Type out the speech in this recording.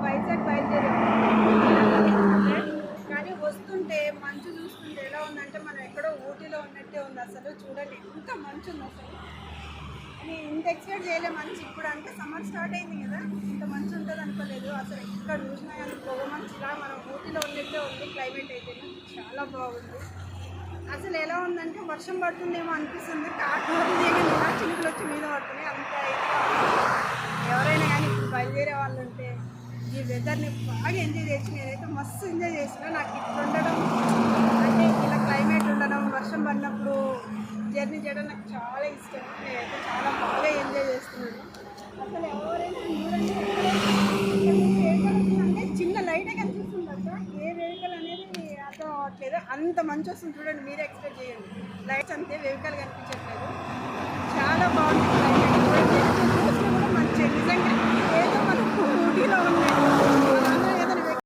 వైజాగ్ బయలుదేరాము. కానీ వస్తుంటే మంచు చూస్తుంటే ఎలా ఉందంటే మనం ఎక్కడో ఊటీలో ఉన్నట్టే ఉంది. అసలు చూడండి ఎంత మంచు ఉంది అసలు. అని ఇంత ఎక్స్పెక్ట్ చేయలేదు మంచి. ఇప్పుడు అంటే సమ్మర్ స్టార్ట్ అయింది కదా, ఇంత మంచి ఉంటుంది అనుకోలేదు. అసలు ఎక్కడ చూసినా కానీ పొగ మంచిలా మనం ఊటీలో ఉన్నట్టే ఉంది. క్లైమేట్ అయితే చాలా బాగుంది. అసలు ఎలా ఉందంటే వర్షం పడుతుందేమో అనిపిస్తుంది. కాకపోతే చినుకులు వచ్చి మీద పడుతున్నాయి. అంత ఎవరైనా కానీ ఇప్పుడు బయలుదేరే వాళ్ళు ఉంటే ఈ వెదర్ని బాగా ఎంజాయ్ చేసి నేనైతే మస్తు ఎంజాయ్ చేసిన. నాకు ఇట్లా ఉండడం అంటే ఇలా క్లైమేట్ ఉండడం, వర్షం పడినప్పుడు జర్నీ చేయడం నాకు చాలా ఇష్టం. నేనైతే చాలా బాగా ఎంజాయ్ చేస్తున్నాను. అసలు ఎవరైనా వెహికల్ అంటే చిన్న లైటే కనిపిస్తుంది కదా, ఏ వెహికల్ అనేది అర్థం అవ్వట్లేదు. అంత మంచి వస్తుంది చూడండి, మీరే ఎక్స్పెక్ట్ చేయండి. లైట్స్ అంతే, వెహికల్ కనిపించట్లేదు. చాలా బాగుంది.